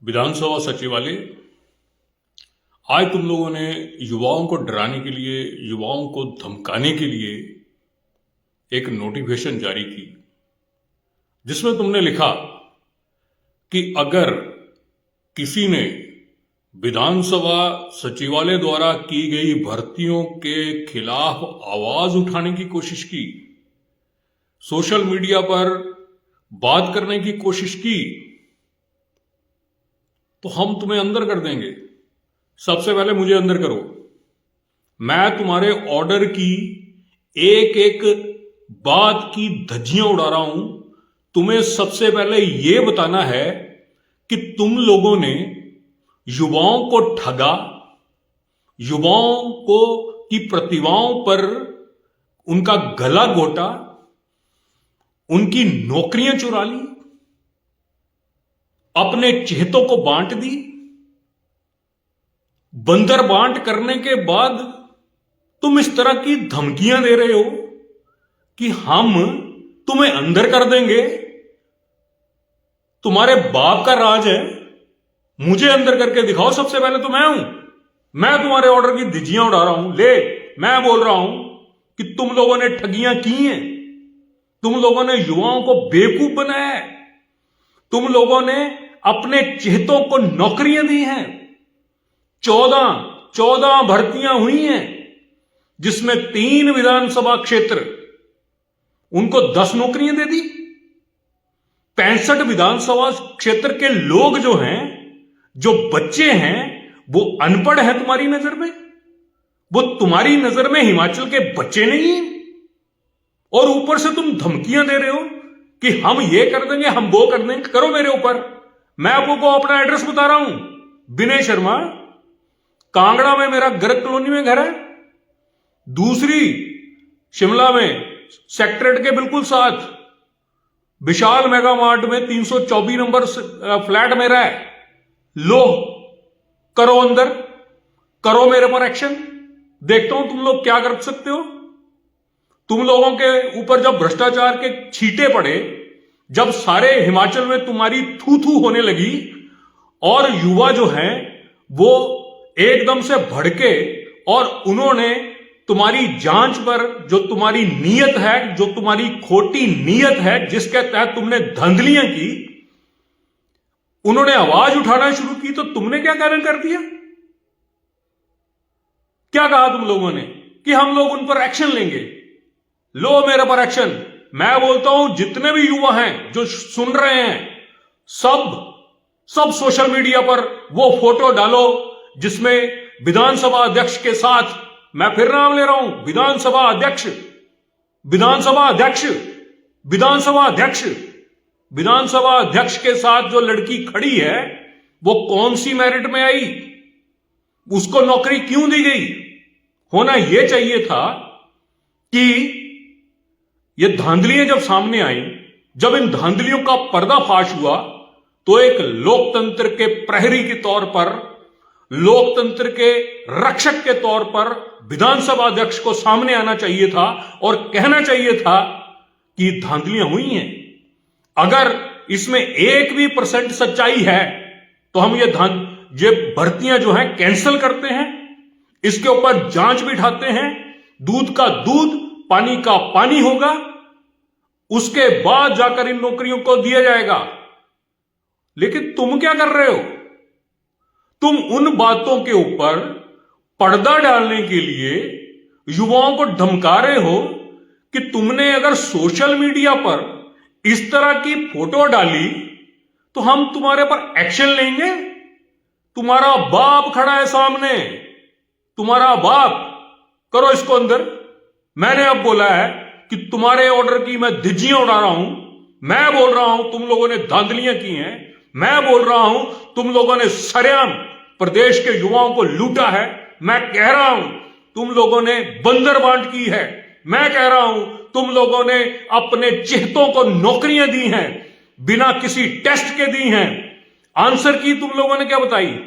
विधानसभा सचिवालय आज तुम लोगों ने युवाओं को डराने के लिए, युवाओं को धमकाने के लिए एक नोटिफिकेशन जारी की, जिसमें तुमने लिखा कि अगर किसी ने विधानसभा सचिवालय द्वारा की गई भर्तियों के खिलाफ आवाज उठाने की कोशिश की, सोशल मीडिया पर बात करने की कोशिश की, तो हम तुम्हें अंदर कर देंगे। सबसे पहले मुझे अंदर करो। मैं तुम्हारे ऑर्डर की एक एक बात की धज्जियां उड़ा रहा हूं। तुम्हें सबसे पहले यह बताना है कि तुम लोगों ने युवाओं को ठगा, युवाओं को की प्रतिभाओं पर उनका गला घोटा, उनकी नौकरियां चुरा ली, अपने चेहतों को बांट दी। बंदर बांट करने के बाद तुम इस तरह की धमकियां दे रहे हो कि हम तुम्हें अंदर कर देंगे। तुम्हारे बाप का राज है, मुझे अंदर करके दिखाओ। सबसे पहले तो मैं हूं, मैं तुम्हारे ऑर्डर की धज्जियां उड़ा रहा हूं। मैं बोल रहा हूं कि तुम लोगों ने ठगियां की हैं, तुम लोगों ने युवाओं को बेवकूफ बनाया है, तुम लोगों ने अपने चेहतों को नौकरियां दी हैं। 14 भर्तियां हुई हैं, जिसमें 3 विधानसभा क्षेत्र, उनको 10 नौकरियां दे दी। 65 विधानसभा क्षेत्र के लोग जो हैं, जो बच्चे हैं, वो अनपढ़ हैं तुम्हारी नजर में। वो तुम्हारी नजर में हिमाचल के बच्चे नहीं हैं। और ऊपर से तुम धमकियां दे रहे हो कि हम ये कर देंगे, हम वो कर देंगे। करो मेरे ऊपर। मैं आपको अपना एड्रेस बता रहा हूं। विनय शर्मा, कांगड़ा में मेरा गर्ग कॉलोनी में घर है। दूसरी शिमला में सेक्रेटरीट के बिल्कुल साथ विशाल मेगा मार्ट में 324 नंबर फ्लैट मेरा है। लो, करो अंदर, करो मेरे पर एक्शन। देखता हूं तुम लोग क्या कर सकते हो। तुम लोगों के ऊपर जब भ्रष्टाचार के छींटे पड़े, जब सारे हिमाचल में तुम्हारी थू थू होने लगी और युवा जो हैं वो एकदम से भड़के और उन्होंने तुम्हारी जांच पर, जो तुम्हारी नीयत है, जो तुम्हारी खोटी नीयत है, जिसके तहत तुमने धांधलियां की, उन्होंने आवाज उठाना शुरू की, तो तुमने क्या कारण कर दिया? क्या कहा तुम लोगों ने कि हम लोग उन पर एक्शन लेंगे। लो मेरे पर एक्शन। मैं बोलता हूं जितने भी युवा हैं जो सुन रहे हैं, सब सोशल मीडिया पर वो फोटो डालो जिसमें विधानसभा अध्यक्ष के साथ, मैं फिर नाम ले रहा हूं, विधानसभा अध्यक्ष, विधानसभा अध्यक्ष, विधानसभा अध्यक्ष, विधानसभा अध्यक्ष के साथ जो लड़की खड़ी है वो कौन सी मेरिट में आई, उसको नौकरी क्यों दी गई। होना यह चाहिए था कि ये धांधलियां जब सामने आई, जब इन धांधलियों का पर्दाफाश हुआ, तो एक लोकतंत्र के प्रहरी के तौर पर, लोकतंत्र के रक्षक के तौर पर विधानसभा अध्यक्ष को सामने आना चाहिए था और कहना चाहिए था कि धांधलियां हुई हैं। अगर इसमें 1% सच्चाई है तो हम ये भर्तियां जो हैं कैंसिल करते हैं, इसके ऊपर जांच बिठाते हैं, दूध का दूध, पानी का पानी होगा, उसके बाद जाकर इन नौकरियों को दिया जाएगा। लेकिन तुम क्या कर रहे हो? तुम उन बातों के ऊपर पर्दा डालने के लिए युवाओं को धमका रहे हो कि तुमने अगर सोशल मीडिया पर इस तरह की फोटो डाली तो हम तुम्हारे पर एक्शन लेंगे। तुम्हारा बाप खड़ा है सामने, तुम्हारा बाप, करो इसको अंदर। मैंने अब बोला है कि तुम्हारे ऑर्डर की मैं धज्जियां उड़ा रहा हूं। मैं बोल रहा हूं तुम लोगों ने धांधलियां की हैं। मैं बोल रहा हूं तुम लोगों ने सरेआम प्रदेश के युवाओं को लूटा है। मैं कह रहा हूं तुम लोगों ने बंदर बांट की है। मैं कह रहा हूं तुम लोगों ने अपने चेहतों को नौकरियां दी हैं, बिना किसी टेस्ट के दी हैं। आंसर की तुम लोगों ने क्या बताई?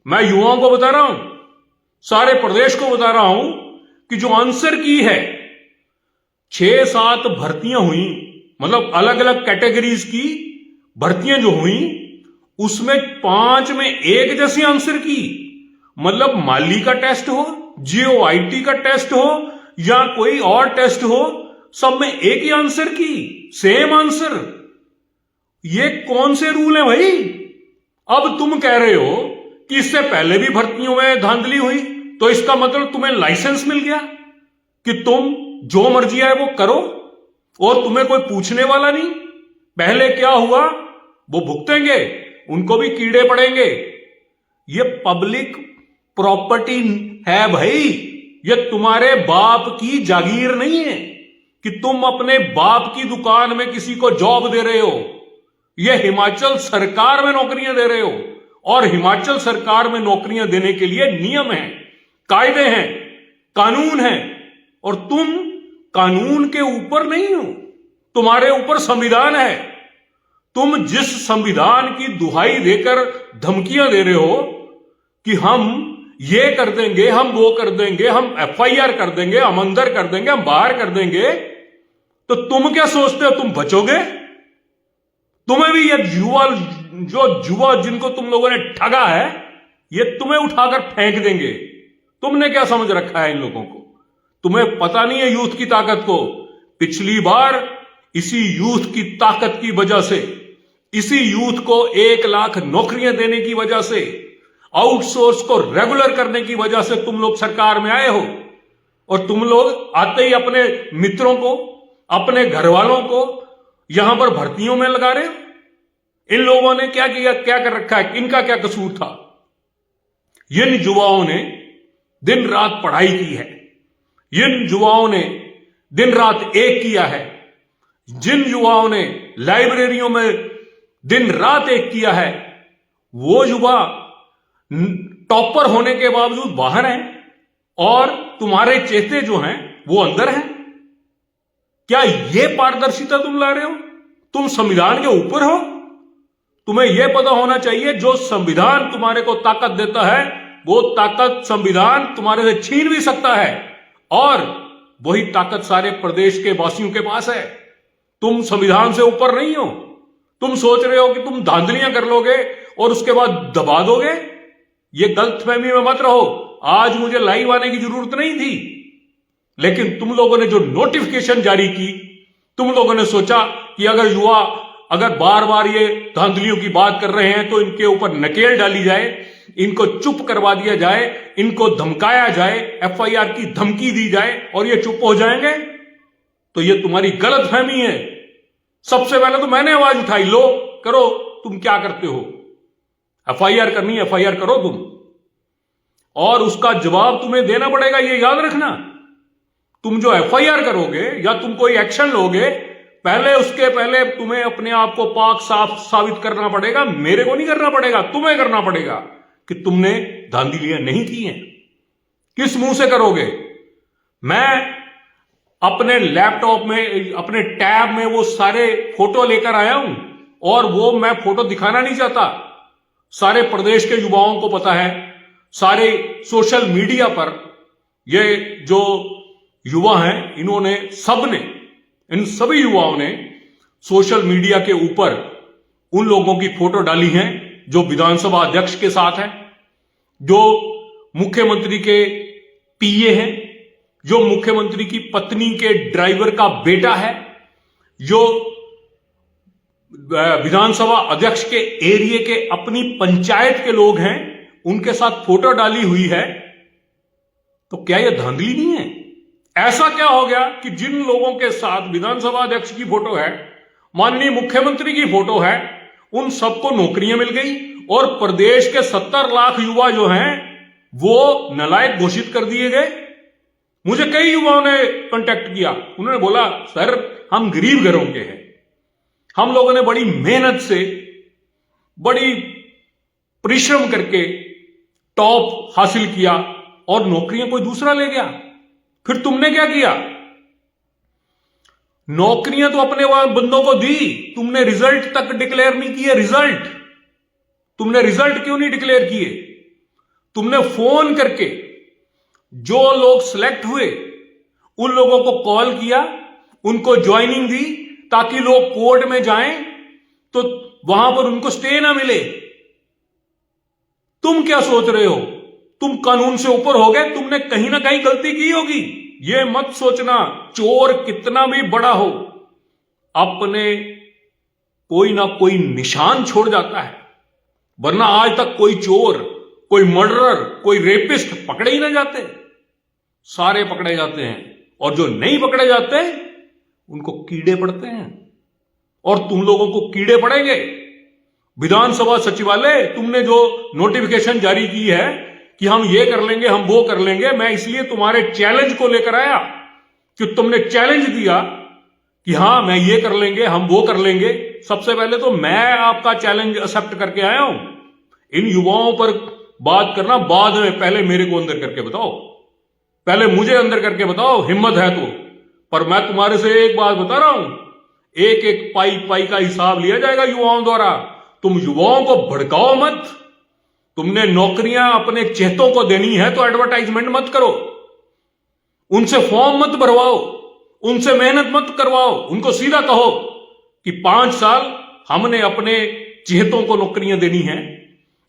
मैं युवाओं को बता रहा हूं, सारे प्रदेश को बता रहा हूं कि जो आंसर की है, 6-7 भर्तियां हुई, मतलब अलग अलग कैटेगरीज की भर्तियां जो हुई, उसमें 5 में एक जैसी आंसर की। मतलब माली का टेस्ट हो, जीओआईटी का टेस्ट हो या कोई और टेस्ट हो, सब में एक ही आंसर की, सेम आंसर। ये कौन से रूल है भाई? अब तुम कह रहे हो कि इससे पहले भी भर्तियों में धांधली हुई, तो इसका मतलब तुम्हें लाइसेंस मिल गया कि तुम जो मर्जी है वो करो और तुम्हें कोई पूछने वाला नहीं। पहले क्या हुआ वो भुगतेंगे, उनको भी कीड़े पड़ेंगे। ये पब्लिक प्रॉपर्टी है भाई, ये तुम्हारे बाप की जागीर नहीं है कि तुम अपने बाप की दुकान में किसी को जॉब दे रहे हो। ये हिमाचल सरकार में नौकरियां दे रहे हो और हिमाचल सरकार में नौकरियां देने के लिए नियम है, कायदे हैं, कानून है और तुम कानून के ऊपर नहीं हो, तुम्हारे ऊपर संविधान है। तुम जिस संविधान की दुहाई देकर धमकियां दे रहे हो कि हम ये कर देंगे, हम वो कर देंगे, हम एफआईआर कर देंगे, हम अंदर कर देंगे, हम बाहर कर देंगे, तो तुम क्या सोचते हो तुम बचोगे? तुम्हें भी ये युवा जिनको तुम लोगों ने ठगा है, ये तुम्हें उठाकर फेंक देंगे। तुमने क्या समझ रखा है इन लोगों को? तुम्हें पता नहीं है यूथ की ताकत को। पिछली बार इसी यूथ की ताकत की वजह से, इसी यूथ को 1 लाख नौकरियां देने की वजह से, आउटसोर्स को रेगुलर करने की वजह से तुम लोग सरकार में आए हो। और तुम लोग आते ही अपने मित्रों को, अपने घर वालों को यहां पर भर्तियों में लगा रहे हो। इन लोगों ने क्या किया, क्या कर रखा है, इनका क्या कसूर था? इन युवाओं ने दिन रात पढ़ाई की है, इन युवाओं ने दिन रात एक किया है, जिन युवाओं ने लाइब्रेरियों में दिन रात एक किया है, वो युवा टॉपर होने के बावजूद बाहर हैं और तुम्हारे चेते जो हैं वो अंदर हैं। क्या ये पारदर्शिता तुम ला रहे हो? तुम संविधान के ऊपर हो। तुम्हें यह पता होना चाहिए जो संविधान तुम्हारे को ताकत देता है, वो ताकत संविधान तुम्हारे से छीन भी सकता है और वही ताकत सारे प्रदेश के वासियों के पास है। तुम संविधान से ऊपर नहीं हो। तुम सोच रहे हो कि तुम धांधलियां कर लोगे और उसके बाद दबा दोगे। ये गलतफहमी में मत रहो। आज मुझे लाइव आने की जरूरत नहीं थी, लेकिन तुम लोगों ने जो नोटिफिकेशन जारी की, तुम लोगों ने सोचा कि अगर युवा अगर बार बार ये धांधलियों की बात कर रहे हैं तो इनके ऊपर नकेल डाली जाए, इनको चुप करवा दिया जाए, इनको धमकाया जाए, एफआईआर की धमकी दी जाए और ये चुप हो जाएंगे। तो ये तुम्हारी गलतफहमी है। सबसे पहले तो मैंने आवाज उठाई, लो करो, तुम क्या करते हो? एफआईआर करनी है, एफआईआर करो तुम, और उसका जवाब तुम्हें देना पड़ेगा। ये याद रखना, तुम जो एफआईआर करोगे या तुम कोई एक्शन लोगे, पहले उसके पहले तुम्हें अपने आप को पाक साफ साबित करना पड़ेगा। मेरे को नहीं करना पड़ेगा, तुम्हें करना पड़ेगा कि तुमने धांधलियां नहीं की हैं। किस मुंह से करोगे? मैं अपने लैपटॉप में, अपने टैब में वो सारे फोटो लेकर आया हूं और वो मैं फोटो दिखाना नहीं चाहता। सारे प्रदेश के युवाओं को पता है, सारे सोशल मीडिया पर ये जो युवा हैं, इन्होंने सबने, इन सभी युवाओं ने सोशल मीडिया के ऊपर उन लोगों की फोटो डाली हैं जो विधानसभा अध्यक्ष के साथ हैं, जो मुख्यमंत्री के पीए हैं, जो मुख्यमंत्री की पत्नी के ड्राइवर का बेटा है, जो विधानसभा अध्यक्ष के एरिया के अपनी पंचायत के लोग हैं, उनके साथ फोटो डाली हुई है। तो क्या यह धांधली नहीं है? ऐसा क्या हो गया कि जिन लोगों के साथ विधानसभा अध्यक्ष की फोटो है, माननीय मुख्यमंत्री की फोटो है, उन सबको नौकरियां मिल गई और प्रदेश के 70 लाख युवा जो हैं वो नालायक घोषित कर दिए गए। मुझे कई युवाओं ने कांटेक्ट किया, उन्होंने बोला सर हम गरीब घरों के हैं, हम लोगों ने बड़ी मेहनत से, बड़ी परिश्रम करके टॉप हासिल किया और नौकरियां कोई दूसरा ले गया। फिर तुमने क्या किया? नौकरियां तो अपने बंदों को दी, तुमने रिजल्ट तक डिक्लेयर नहीं किए। रिजल्ट तुमने रिजल्ट क्यों नहीं डिक्लेयर किए? तुमने फोन करके जो लोग सिलेक्ट हुए उन लोगों को कॉल किया, उनको ज्वाइनिंग दी ताकि लोग कोर्ट में जाएं तो वहां पर उनको स्टे ना मिले। तुम क्या सोच रहे हो? तुम कानून से ऊपर हो गए? तुमने कहीं ना कहीं गलती की होगी। यह मत सोचना चोर कितना भी बड़ा हो, अपने कोई ना कोई निशान छोड़ जाता है। वरना आज तक कोई चोर, कोई मर्डरर, कोई रेपिस्ट पकड़े ही ना जाते। सारे पकड़े जाते हैं, और जो नहीं पकड़े जाते उनको कीड़े पड़ते हैं। और तुम लोगों को कीड़े पड़ेंगे। विधानसभा सचिवालय, तुमने जो नोटिफिकेशन जारी की है कि हम ये कर लेंगे, हम वो कर लेंगे, मैं इसलिए तुम्हारे चैलेंज को लेकर आया कि तुमने चैलेंज दिया कि हां मैं ये कर लेंगे, हम वो कर लेंगे। सबसे पहले तो मैं आपका चैलेंज एक्सेप्ट करके आया हूं। इन युवाओं पर बात करना बाद में, पहले मेरे को अंदर करके बताओ, पहले मुझे अंदर करके बताओ, हिम्मत है तो। पर मैं तुम्हारे से एक बात बता रहा हूं, एक एक पाई पाई का हिसाब लिया जाएगा युवाओं द्वारा। तुम युवाओं को भड़काओ मत। तुमने नौकरियां अपने चेतों को देनी है तो एडवर्टाइजमेंट मत करो, उनसे फॉर्म मत भरवाओ, उनसे मेहनत मत करवाओ। उनको सीधा कहो कि 5 साल हमने अपने चेतों को नौकरियां देनी है,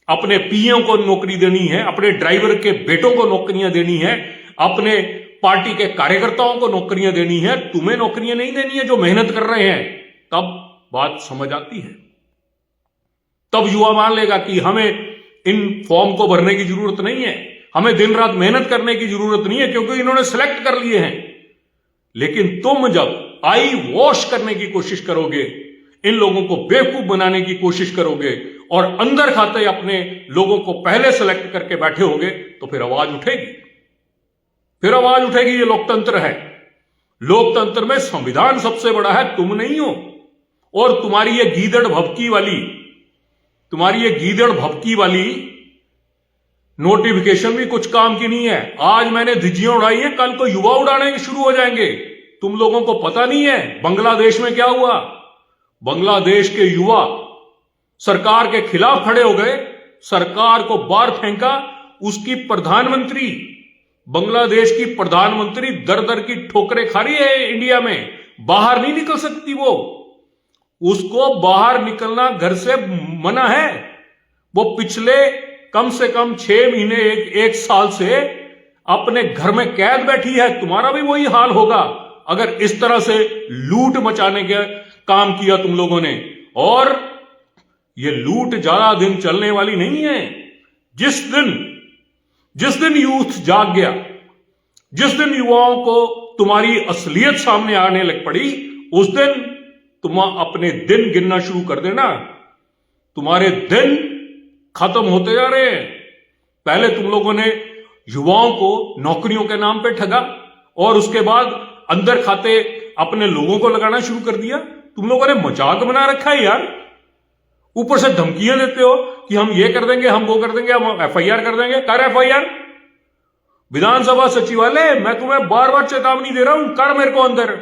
अपने पीओ को नौकरी देनी है, अपने ड्राइवर के बेटों को नौकरियां देनी है, अपने पार्टी के कार्यकर्ताओं को नौकरियां देनी है। तुम्हें नौकरियां नहीं देनी है जो मेहनत कर रहे हैं। तब बात समझ आती है। तब युवा मान लेगा कि हमें इन फॉर्म को भरने की जरूरत नहीं है, हमें दिन रात मेहनत करने की जरूरत नहीं है, क्योंकि इन्होंने सिलेक्ट कर लिए हैं। लेकिन तुम जब आई वॉश करने की कोशिश करोगे, इन लोगों को बेवकूफ बनाने की कोशिश करोगे और अंदर खाते अपने लोगों को पहले सेलेक्ट करके बैठे होगे, तो फिर आवाज उठेगी। फिर आवाज उठेगी। ये लोकतंत्र है। लोकतंत्र में संविधान सबसे बड़ा है, तुम नहीं हो। और तुम्हारी ये गीदड़ भभकी वाली नोटिफिकेशन भी कुछ काम की नहीं है। आज मैंने धिज्जियां उड़ाई हैं, कल को युवा उड़ाने शुरू हो जाएंगे। तुम लोगों को पता नहीं है बांग्लादेश में क्या हुआ। बांग्लादेश के युवा सरकार के खिलाफ खड़े हो गए, सरकार को बाहर फेंका। उसकी प्रधानमंत्री, बांग्लादेश की प्रधानमंत्री दर दर की ठोकरें खा रही है इंडिया में, बाहर नहीं निकल सकती। वो उसको बाहर निकलना घर से मना है। वो पिछले कम से कम 6 महीने, एक साल से अपने घर में कैद बैठी है। तुम्हारा भी वही हाल होगा अगर इस तरह से लूट मचाने के काम किया तुम लोगों ने। और ये लूट ज्यादा दिन चलने वाली नहीं है। जिस दिन यूथ जाग गया, जिस दिन युवाओं को तुम्हारी असलियत सामने आने लग पड़ी, उस दिन तुम अपने दिन गिनना शुरू कर देना। तुम्हारे दिन खत्म होते जा रहे हैं। पहले तुम लोगों ने युवाओं को नौकरियों के नाम पे ठगा, और उसके बाद अंदर खाते अपने लोगों को लगाना शुरू कर दिया। तुम लोगों ने मजाक बना रखा है यार। ऊपर से धमकियां देते हो कि हम ये कर देंगे, हम वो कर देंगे, हम एफआईआर कर देंगे। कर एफआईआर। विधानसभा सचिवालय, मैं तुम्हें बार बार चेतावनी दे रहा हूं, कर मेरे को अंदर।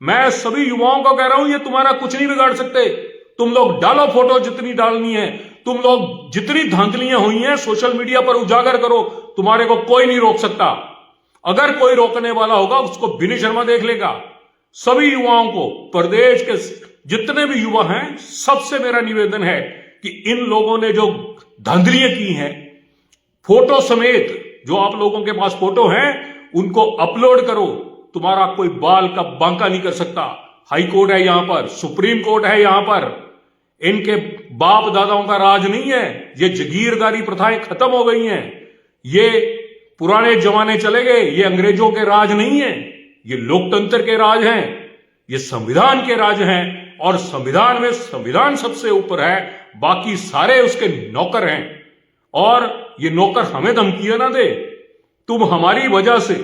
मैं सभी युवाओं को कह रहा हूं, ये तुम्हारा कुछ नहीं बिगाड़ सकते। तुम लोग डालो फोटो जितनी डालनी है, तुम लोग जितनी धांधलियां हुई हैं सोशल मीडिया पर उजागर करो, तुम्हारे को कोई नहीं रोक सकता। अगर कोई रोकने वाला होगा उसको विनय शर्मा देख लेगा। सभी युवाओं को, प्रदेश के जितने भी युवा हैं, सबसे मेरा निवेदन है कि इन लोगों ने जो धांधलियां की हैं, फोटो समेत जो आप लोगों के पास फोटो हैं उनको अपलोड करो। तुम्हारा कोई बाल का बांका नहीं कर सकता। हाई कोर्ट है यहां पर, सुप्रीम कोर्ट है यहां पर। इनके बाप दादाओं का राज नहीं है। ये जागीरदारी प्रथाएं खत्म हो गई हैं। ये पुराने जमाने चले गए। ये अंग्रेजों के राज नहीं है, ये लोकतंत्र के राज हैं, ये संविधान के राज हैं। और संविधान में संविधान सबसे ऊपर है, बाकी सारे उसके नौकर हैं। और ये नौकर हमें धमकियां ना दे। तुम हमारी वजह से,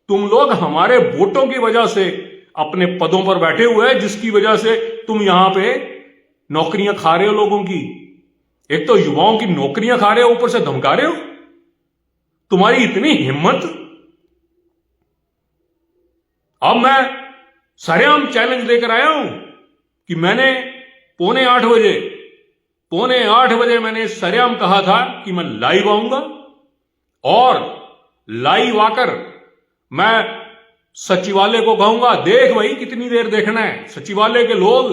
तुम लोग हमारे वोटों की वजह से अपने पदों पर बैठे हुए हैं, जिसकी वजह से तुम यहां पे नौकरियां खा रहे हो लोगों की। एक तो युवाओं की नौकरियां खा रहे हो, ऊपर से धमका रहे हो। तुम्हारी इतनी हिम्मत। अब मैं सरेआम चैलेंज लेकर आया हूं कि मैंने पौने आठ बजे मैंने सरेआम कहा था कि मैं लाइव आऊंगा, और लाइव आकर मैं सचिवालय को कहूंगा, देख भाई कितनी देर देखना है। सचिवालय के लोग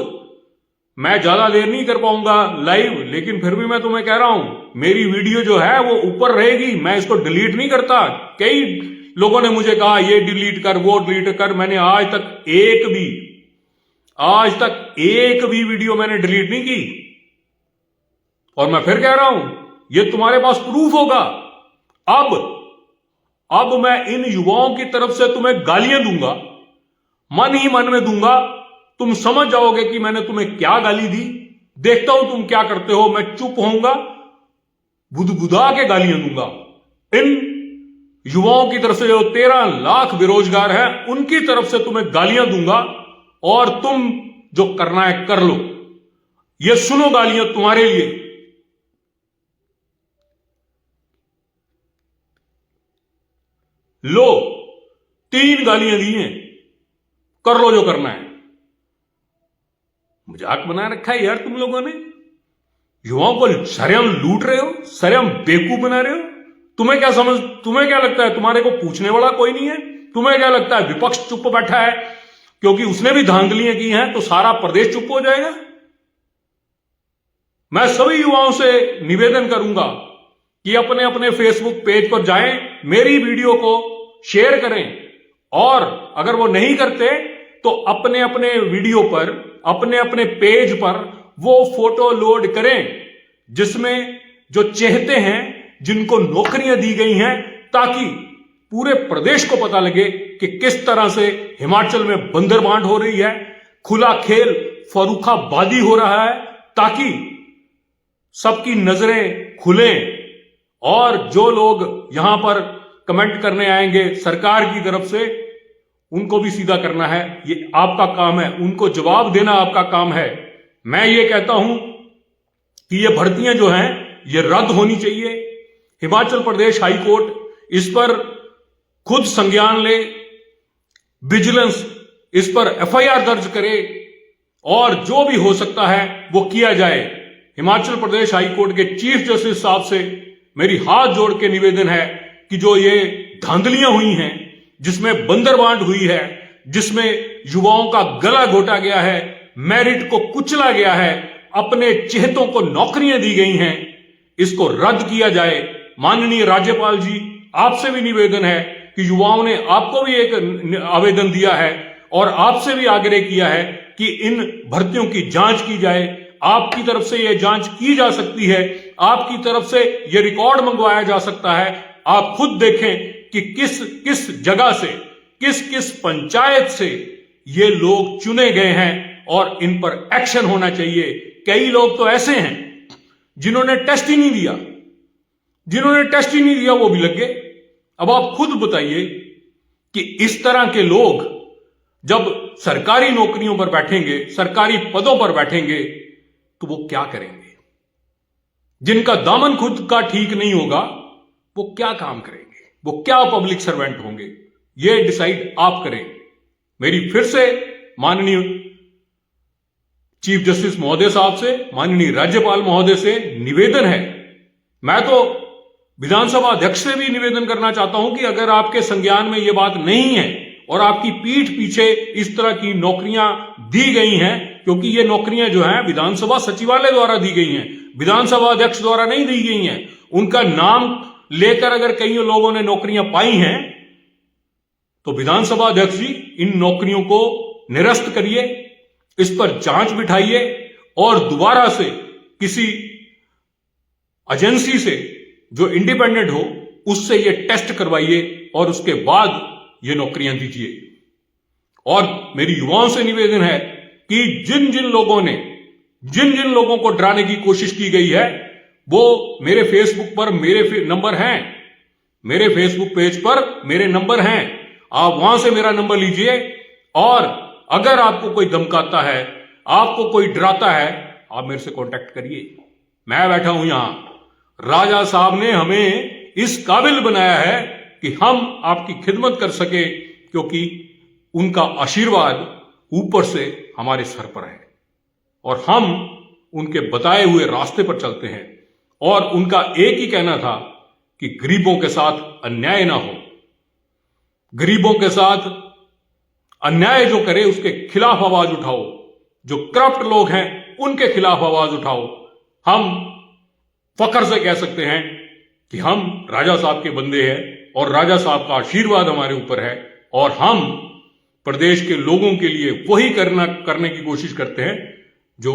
मैं ज्यादा देर नहीं कर पाऊंगा लाइव, लेकिन फिर भी मैं तुम्हें कह रहा हूं मेरी वीडियो जो है वो ऊपर रहेगी, मैं इसको डिलीट नहीं करता। कई लोगों ने मुझे कहा ये डिलीट कर, वो डिलीट कर, मैंने आज तक एक भी वीडियो मैंने डिलीट नहीं की। और मैं फिर कह रहा हूं ये तुम्हारे पास प्रूफ होगा। अब मैं इन युवाओं की तरफ से तुम्हें गालियां दूंगा, मन ही मन में दूंगा, तुम समझ जाओगे कि मैंने तुम्हें क्या गाली दी। देखता हूं तुम क्या करते हो। मैं चुप होऊंगा, बुदबुदा के गालियां दूंगा। इन युवाओं की तरफ से जो 13 लाख बेरोजगार हैं उनकी तरफ से तुम्हें गालियां दूंगा, और तुम जो करना है कर लो। ये सुनो गालियां तुम्हारे लिए। लो, 3 गालियां दी हैं, कर लो जो करना है। मजाक बना रखा है यार तुम लोगों ने। युवाओं को सरेआम लूट रहे हो, सरेआम बेवकूफ बना रहे हो। तुम्हें क्या लगता है तुम्हारे को पूछने वाला कोई नहीं है? तुम्हें क्या लगता है विपक्ष चुप बैठा है क्योंकि उसने भी धांधलियां की हैं तो सारा प्रदेश चुप हो जाएगा? मैं सभी युवाओं से निवेदन करूंगा कि अपने अपने फेसबुक पेज पर जाएं, मेरी वीडियो को शेयर करें, और अगर वो नहीं करते तो अपने अपने वीडियो पर, अपने अपने पेज पर वो फोटो लोड करें जिसमें जो चेहते हैं, जिनको नौकरियां दी गई हैं, ताकि पूरे प्रदेश को पता लगे कि किस तरह से हिमाचल में बंदरबांट हो रही है, खुला खेल फरूखाबादी हो रहा है, ताकि सबकी नजरें खुलें। और जो लोग यहां पर कमेंट करने आएंगे सरकार की तरफ से, उनको भी सीधा करना है। ये आपका काम है, उनको जवाब देना आपका काम है। मैं ये कहता हूं कि ये भर्तियां जो हैं ये रद्द होनी चाहिए। हिमाचल प्रदेश हाई कोर्ट इस पर खुद संज्ञान ले, विजिलेंस इस पर एफआईआर दर्ज करे, और जो भी हो सकता है वो किया जाए। हिमाचल प्रदेश हाई कोर्ट के चीफ जस्टिस साहब से मेरी हाथ जोड़ के निवेदन है कि जो ये धांधलियां हुई हैं, जिसमें बंदरबांट हुई है, जिसमें युवाओं का गला घोटा गया है, मेरिट को कुचला गया है, अपने चेहतों को नौकरियां दी गई हैं, इसको रद्द किया जाए। माननीय राज्यपाल जी, आपसे भी निवेदन है कि युवाओं ने आपको भी एक आवेदन दिया है और आपसे भी आग्रह किया है कि इन भर्तियों की जांच की जाए। आपकी तरफ से यह जांच की जा सकती है, आपकी तरफ से यह रिकॉर्ड मंगवाया जा सकता है। आप खुद देखें कि किस किस जगह से, किस किस पंचायत से ये लोग चुने गए हैं, और इन पर एक्शन होना चाहिए। कई लोग तो ऐसे हैं जिन्होंने टेस्ट ही नहीं दिया, वो भी लग गए। अब आप खुद बताइए कि इस तरह के लोग जब सरकारी नौकरियों पर बैठेंगे, सरकारी पदों पर बैठेंगे, तो वो क्या करेंगे? जिनका दामन खुद का ठीक नहीं होगा वो क्या काम करेंगे? वो क्या पब्लिक सर्वेंट होंगे? ये डिसाइड आप करें। मेरी फिर से माननीय चीफ जस्टिस महोदय साहब से, माननीय राज्यपाल महोदय से निवेदन है। मैं तो विधानसभा अध्यक्ष से भी निवेदन करना चाहता हूं कि अगर आपके संज्ञान में यह बात नहीं है और आपकी पीठ पीछे इस तरह की नौकरियां दी गई हैं, क्योंकि ये नौकरियां जो हैं विधानसभा सचिवालय द्वारा दी गई हैं, विधानसभा अध्यक्ष द्वारा नहीं दी गई हैं। उनका नाम लेकर अगर कई लोगों ने नौकरियां पाई हैं तो विधानसभा अध्यक्ष जी इन नौकरियों को निरस्त करिए, इस पर जांच बिठाइए, और दोबारा से किसी एजेंसी से जो इंडिपेंडेंट हो उससे ये टेस्ट करवाइए और उसके बाद ये नौकरियां दीजिए। और मेरी युवाओं से निवेदन है कि जिन जिन लोगों को डराने की कोशिश की गई है, वो मेरे फेसबुक पर मेरे नंबर हैं, मेरे फेसबुक पेज पर मेरे नंबर हैं, आप वहां से मेरा नंबर लीजिए। और अगर आपको कोई धमकाता है, आपको कोई डराता है, आप मेरे से कांटेक्ट करिए। मैं बैठा हूं यहां, राजा साहब ने हमें इस काबिल बनाया है कि हम आपकी खिदमत कर सके, क्योंकि उनका आशीर्वाद ऊपर से हमारे सर पर है और हम उनके बताए हुए रास्ते पर चलते हैं। और उनका एक ही कहना था कि गरीबों के साथ अन्याय ना हो, गरीबों के साथ अन्याय जो करे उसके खिलाफ आवाज उठाओ, जो करप्ट लोग हैं उनके खिलाफ आवाज उठाओ। हम फख्र से कह सकते हैं कि हम राजा साहब के बंदे हैं और राजा साहब का आशीर्वाद हमारे ऊपर है और हम प्रदेश के लोगों के लिए वही करने की कोशिश करते हैं जो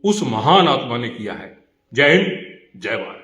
उस महान आत्मा ने किया है। जय हिंद, जय भारत।